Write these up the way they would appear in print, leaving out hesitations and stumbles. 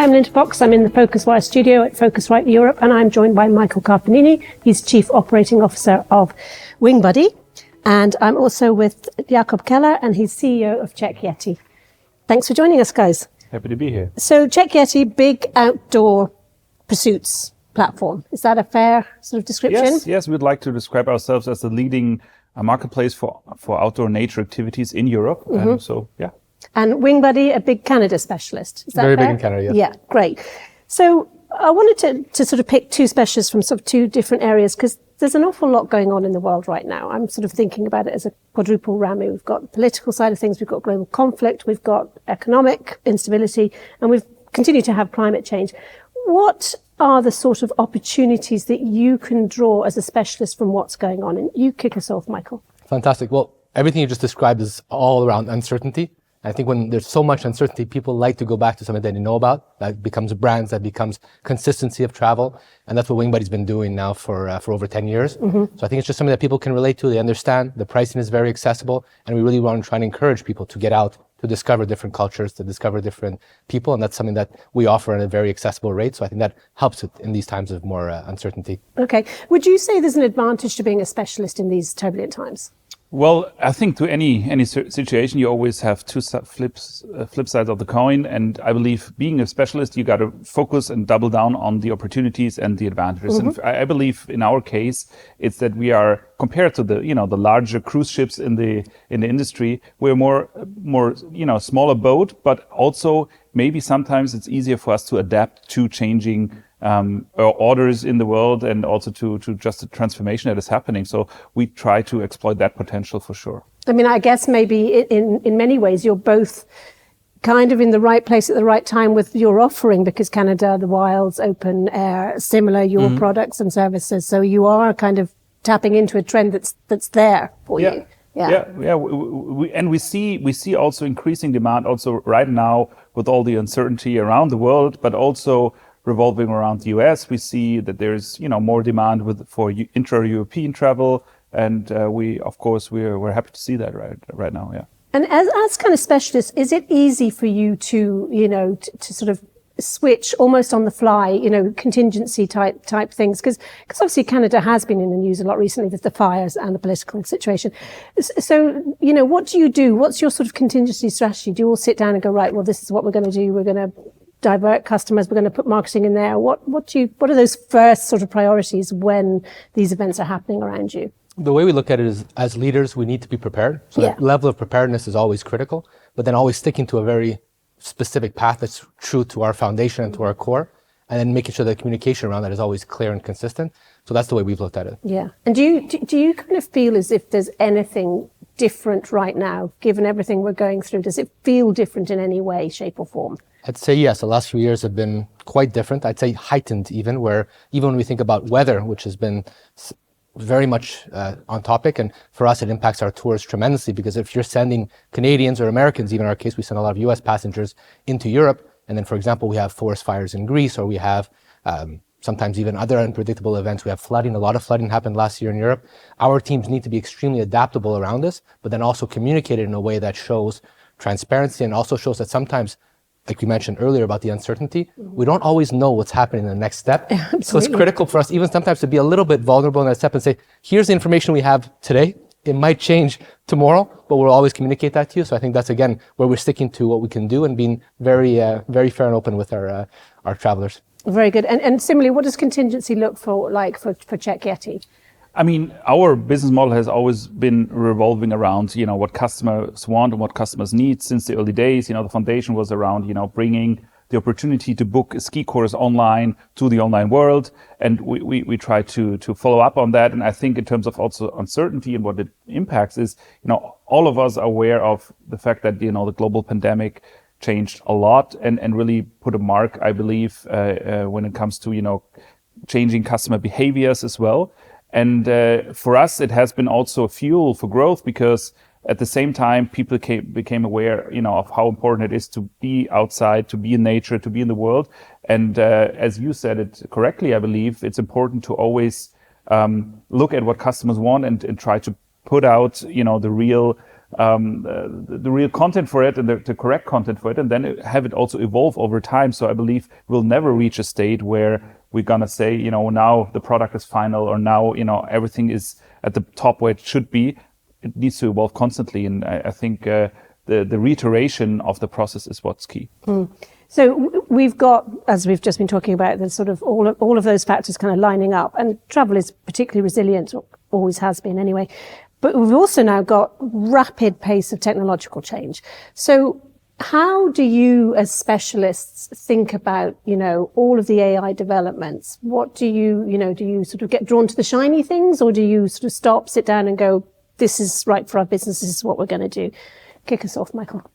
I'm Linda Fox. I'm in the PhocusWire studio at Phocuswright Europe, and I'm joined by Michael Carfagnini. He's Chief Operating Officer of Wingbuddy. And I'm also with Jakob Keller, and he's CEO of CheckYeti. Thanks for joining us, guys. Happy to be here. So CheckYeti, big outdoor pursuits platform. Is that a fair sort of description? Yes, we'd like to describe ourselves as the leading marketplace for outdoor nature activities in Europe. Mm-hmm. And Wingbuddy, a big Canada specialist. Is that very fair? big in Canada, yes. Yeah, great. So I wanted to sort of pick two specialists from sort of two different areas, because there's an awful lot going on in the world right now. I'm sort of thinking about it as a quadruple whammy. We've got the political side of things, we've got global conflict, we've got economic instability, and we've continued to have climate change. What are the sort of opportunities that you can draw as a specialist from what's going on? And you kick us off, Michael. Fantastic. Well, everything you just described is all around uncertainty. I think when there's so much uncertainty, people like to go back to something that they know about. That becomes brands, that becomes consistency of travel. And that's what Wingbuddy's been doing now for over 10 years. Mm-hmm. So I think it's just something that people can relate to. They understand. The pricing is very accessible. And we really want to try and encourage people to get out, to discover different cultures, to discover different people. And that's something that we offer at a very accessible rate. So I think that helps it in these times of more uncertainty. Okay. Would you say there's an advantage to being a specialist in these turbulent times? Well, I think to any situation, you always have two flip sides of the coin. And I believe being a specialist, you got to focus and double down on the opportunities and the advantages. Mm-hmm. And I believe in our case, it's that we are, compared to the larger cruise ships in the industry, we're more smaller boat, but also maybe sometimes it's easier for us to adapt to changing orders in the world, and also to just the transformation that is happening. So we try to exploit that potential for sure. I mean, I guess maybe in many ways you're both kind of in the right place at the right time with your offering, because Canada, the wilds, open air, similar, your mm-hmm. products and services. So you are kind of tapping into a trend that's there for you. Yeah. We see also increasing demand also right now with all the uncertainty around the world, but also revolving around the US. We see that there's more demand for intra-European travel, and we're happy to see that right now. Yeah. And as kind of specialists, is it easy for you to to sort of switch almost on the fly, contingency type things? Because obviously Canada has been in the news a lot recently with the fires and the political situation. So, what do you do? What's your sort of contingency strategy? Do you all sit down and go, right, well, this is what we're going to do. We're going to divert customers. We're going to put marketing in there. What are those first sort of priorities when these events are happening around you? The way we look at it is, as leaders, we need to be prepared. So that level of preparedness is always critical, but then always sticking to a very specific path that's true to our foundation and to our core, and then making sure that communication around that is always clear and consistent. So that's the way we've looked at it. Yeah. And do you kind of feel as if there's anything different right now, given everything we're going through? Does it feel different in any way, shape or form? I'd say yes. The last few years have been quite different. I'd say heightened even when we think about weather, which has been very much on topic. And for us, it impacts our tours tremendously, because if you're sending Canadians or Americans, even in our case, we send a lot of US passengers into Europe. And then, for example, we have forest fires in Greece, or we have sometimes even other unpredictable events. We have flooding. A lot of flooding happened last year in Europe. Our teams need to be extremely adaptable around this, but then also communicate it in a way that shows transparency and also shows that sometimes, like we mentioned earlier about the uncertainty, we don't always know what's happening in the next step. Absolutely. So it's critical for us even sometimes to be a little bit vulnerable in that step and say, here's the information we have today. It might change tomorrow, but we'll always communicate that to you. So I think that's, again, where we're sticking to what we can do and being very fair and open with our travelers. Very good. And similarly, what does contingency look like for CheckYeti? I mean, our business model has always been revolving around, what customers want and what customers need since the early days. The foundation was around, bringing the opportunity to book a ski course online to the online world. And we try to follow up on that. And I think in terms of also uncertainty and what it impacts is, all of us are aware of the fact that, the global pandemic changed a lot and really put a mark, I believe, when it comes to, changing customer behaviors as well. And for us, it has been also a fuel for growth, because at the same time, people became aware, of how important it is to be outside, to be in nature, to be in the world. And as you said it correctly, I believe it's important to always look at what customers want and try to put out, the real the real content for it and the correct content for it, and then have it also evolve over time. So I believe we'll never reach a state where we're going to say, now the product is final, or now, everything is at the top where it should be. It needs to evolve constantly. And I think the reiteration of the process is what's key. So we've got, as we've just been talking about, the sort of all of those factors kind of lining up, and travel is particularly resilient, or always has been anyway. But we've also now got rapid pace of technological change. So how do you, as specialists, think about, all of the AI developments? What do you sort of get drawn to the shiny things, or do you sort of stop, sit down and go, this is right for our business, this is what we're going to do? Kick us off, Michael.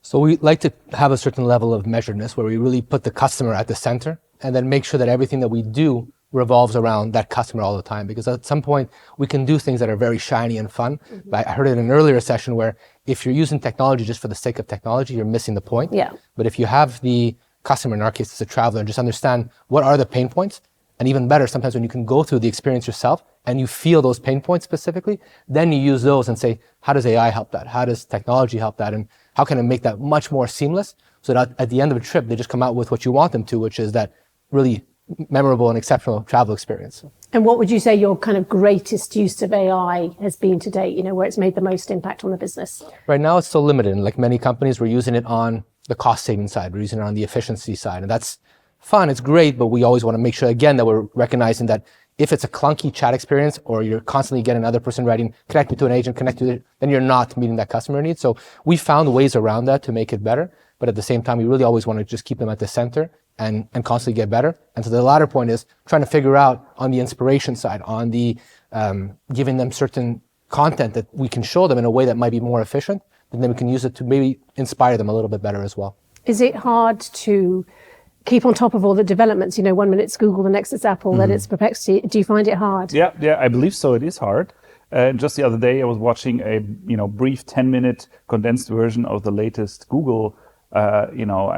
So we like to have a certain level of measuredness where we really put the customer at the center and then make sure that everything that we do revolves around that customer all the time. Because at some point we can do things that are very shiny and fun. Mm-hmm. I heard it in an earlier session where if you're using technology just for the sake of technology, you're missing the point. Yeah. But if you have the customer, in our case as a traveler, and just understand what are the pain points, and even better, sometimes when you can go through the experience yourself and you feel those pain points specifically, then you use those and say, how does AI help that? How does technology help that? And how can I make that much more seamless so that at the end of a trip, they just come out with what you want them to, which is that really memorable and exceptional travel experience. And what would you say your kind of greatest use of AI has been to date, where it's made the most impact on the business? Right now, it's still limited. And like many companies, we're using it on the cost saving side. We're using it on the efficiency side. And that's fun, it's great, but we always want to make sure, again, that we're recognizing that if it's a clunky chat experience or you're constantly getting another person writing, connect me to an agent, connect to it, then you're not meeting that customer need. So we found ways around that to make it better. But at the same time, we really always want to just keep them at the center and constantly get better. And so the latter point is trying to figure out on the inspiration side, on the giving them certain content that we can show them in a way that might be more efficient, and then we can use it to maybe inspire them a little bit better as well. Is it hard to keep on top of all the developments? 1 minute it's Google, the next it's Apple, then it's Perplexity. Do you find it hard? Yeah, I believe so. It is hard. Just the other day, I was watching a brief 10-minute condensed version of the latest Google. I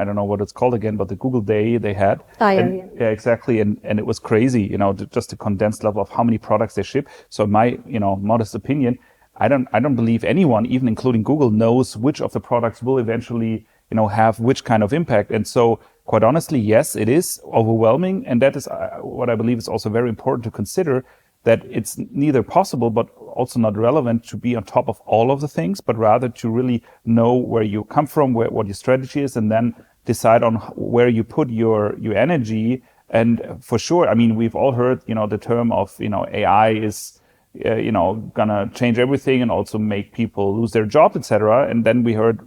don't know what it's called again, but the Google Day they had. Yeah, exactly. And it was crazy. Just a condensed level of how many products they ship. So in my modest opinion, I don't believe anyone, even including Google, knows which of the products will eventually have which kind of impact. And so, quite honestly, yes, it is overwhelming. And that is what I believe is also very important to consider, that it's neither possible but also not relevant to be on top of all of the things, but rather to really know where you come from, what your strategy is, and then decide on where you put your energy. And for sure, I mean, we've all heard, the term of, AI is, gonna change everything and also make people lose their job, etc. And then we heard,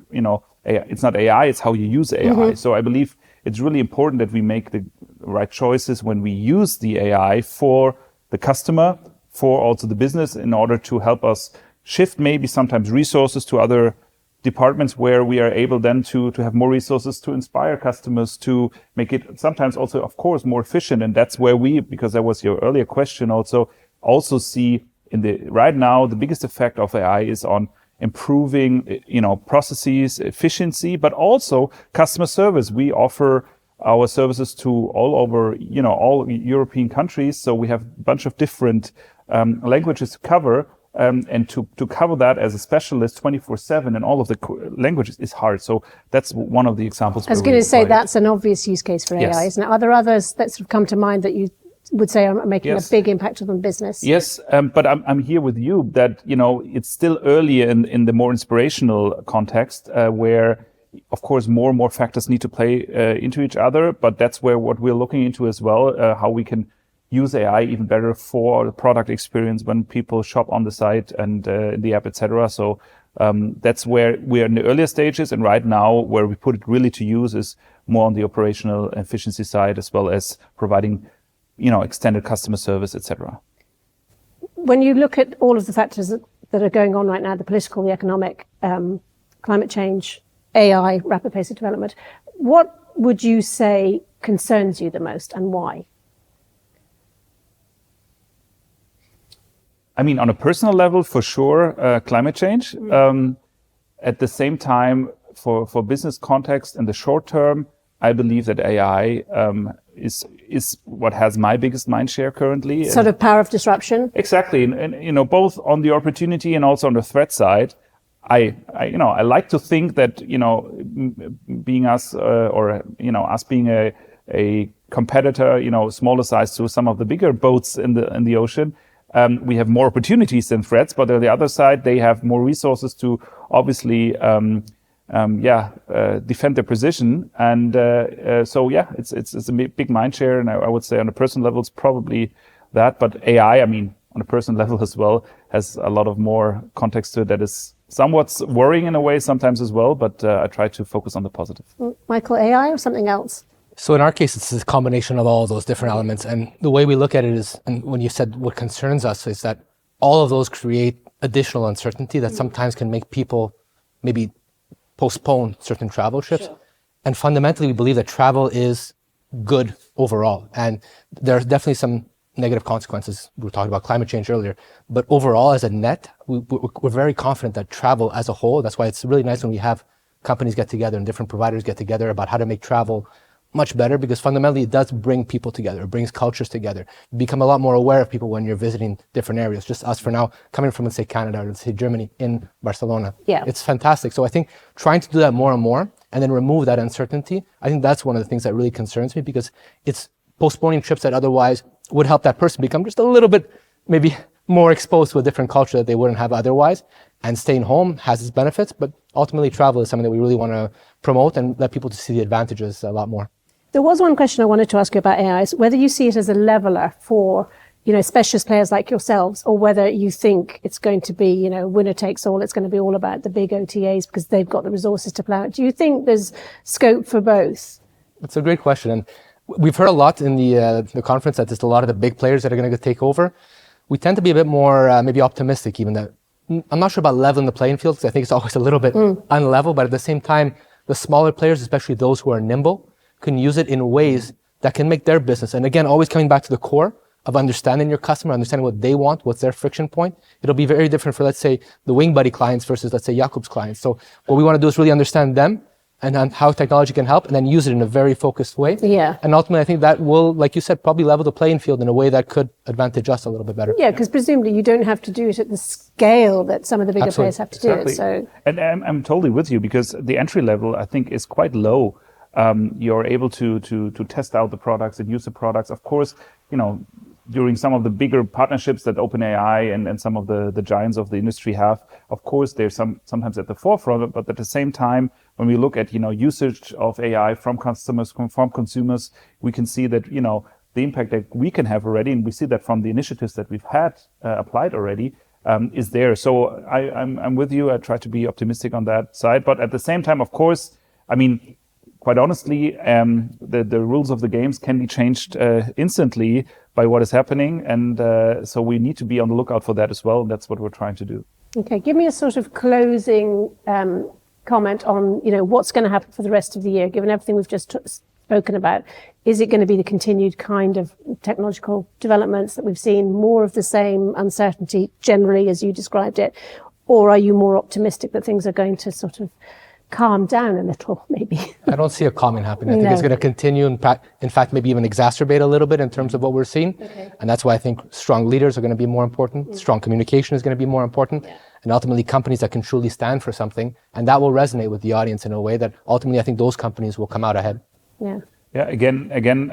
it's not AI, it's how you use AI. Mm-hmm. So I believe it's really important that we make the right choices when we use the AI for the customer, for also the business, in order to help us shift maybe sometimes resources to other departments where we are able then to have more resources to inspire customers, to make it sometimes also, of course, more efficient. And that's where we, because that was your earlier question, also see right now the biggest effect of AI is on improving, processes, efficiency, but also customer service. We offer our services to all over, all European countries. So we have a bunch of different languages to cover. And to cover that as a specialist 24/7 in all of the languages is hard. So that's one of the examples. I was going to say that's an obvious use case for AI, yes. Isn't it? Are there others that sort of come to mind that you would say are making a big impact on business? Yes, but I'm here with you that, it's still early in the more inspirational context where, of course, more and more factors need to play into each other. But that's where what we're looking into as well, how we can use AI even better for the product experience when people shop on the site and in the app, etc. So that's where we are in the earlier stages. And right now, where we put it really to use is more on the operational efficiency side, as well as providing, extended customer service, etc. When you look at all of the factors that are going on right now, the political, the economic, climate change, AI, rapid pace of development, what would you say concerns you the most and why? I mean, on a personal level, for sure, climate change. At the same time, for business context in the short term, I believe that AI is what has my biggest mind share currently. Sort of power of disruption. Exactly, and both on the opportunity and also on the threat side, I like to think that, being us, or, us being a competitor, smaller size to some of the bigger boats in the ocean, we have more opportunities than threats, but on the other side, they have more resources to obviously, defend their position. And it's a big mind share. And I would say on a personal level, it's probably that. But AI, on a personal level as well, has a lot of more context to it that is somewhat worrying in a way sometimes as well. But I try to focus on the positive. Michael, AI or something else? So in our case, it's a combination of all those different elements. And the way we look at it is, and when you said what concerns us, is that all of those create additional uncertainty that sometimes can make people maybe postpone certain travel trips. Sure. And fundamentally, we believe that travel is good overall. And there's definitely some negative consequences. We were talking about climate change earlier. But overall, as a net, we're very confident that travel as a whole, that's why it's really nice when we have companies get together and different providers get together about how to make travel much better, because fundamentally it does bring people together. It brings cultures together. You become a lot more aware of people when you're visiting different areas. Just us for now, coming from, let's say, Canada or let's say Germany in Barcelona. Yeah. It's fantastic. So I think trying to do that more and more and then remove that uncertainty, I think that's one of the things that really concerns me, because it's postponing trips that otherwise would help that person become just a little bit maybe more exposed to a different culture that they wouldn't have otherwise. And staying home has its benefits, but ultimately travel is something that we really want to promote and let people to see the advantages a lot more. There was one question I wanted to ask you about AI, is whether you see it as a leveler for, specialist players like yourselves, or whether you think it's going to be, winner takes all. It's going to be all about the big OTAs because they've got the resources to plow it. Do you think there's scope for both? That's a great question. And we've heard a lot in the conference that there's a lot of the big players that are going to take over. We tend to be a bit more maybe optimistic, even that I'm not sure about leveling the playing field, because I think it's always a little bit unlevel, but at the same time, the smaller players, especially those who are nimble, can use it in ways that can make their business. And again, always coming back to the core of understanding your customer, understanding what they want, what's their friction point. It'll be very different for, let's say, the Wingbuddy clients versus, let's say, Jakob's clients. So what we want to do is really understand them and how technology can help, and then use it in a very focused way. Yeah. And ultimately, I think that will, like you said, probably level the playing field in a way that could advantage us a little bit better. Yeah, because presumably you don't have to do it at the scale that some of the bigger players have to do it. So. And I'm totally with you, because the entry level, I think, is quite low. You're able to test out the products and use the products. Of course, during some of the bigger partnerships that OpenAI and some of the giants of the industry have, of course, they're sometimes at the forefront. But at the same time, when we look at usage of AI from customers, from consumers, we can see that the impact that we can have already, and we see that from the initiatives that we've had applied already, is there. So I'm with you. I try to be optimistic on that side, but at the same time, of course, quite honestly, the rules of the games can be changed instantly by what is happening. And so we need to be on the lookout for that as well. And that's what we're trying to do. Okay, give me a sort of closing comment on, what's going to happen for the rest of the year, given everything we've just spoken about. Is it going to be the continued kind of technological developments that we've seen, more of the same uncertainty generally as you described it? Or are you more optimistic that things are going to sort of calm down a little, maybe? I don't see a calming happening. I think it's going to continue, in fact, maybe even exacerbate a little bit in terms of what we're seeing. Okay. And that's why I think strong leaders are going to be more important. Strong communication is going to be more important. Yeah. And ultimately companies that can truly stand for something. And that will resonate with the audience in a way that ultimately I think those companies will come out ahead. Yeah. Yeah, again,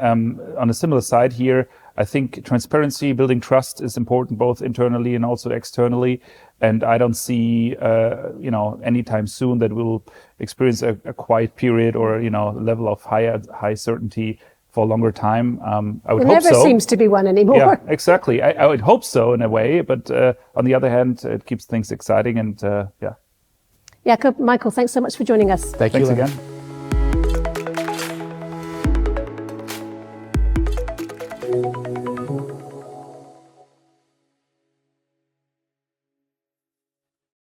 on a similar side here, I think transparency, building trust is important both internally and also externally. And I don't see, anytime soon that we'll experience a quiet period or, level of high certainty for a longer time. I would hope so. There never seems to be one anymore. Yeah, exactly. I would hope so in a way, but on the other hand, it keeps things exciting and yeah. Jakob, Michael, thanks so much for joining us. Thanks again.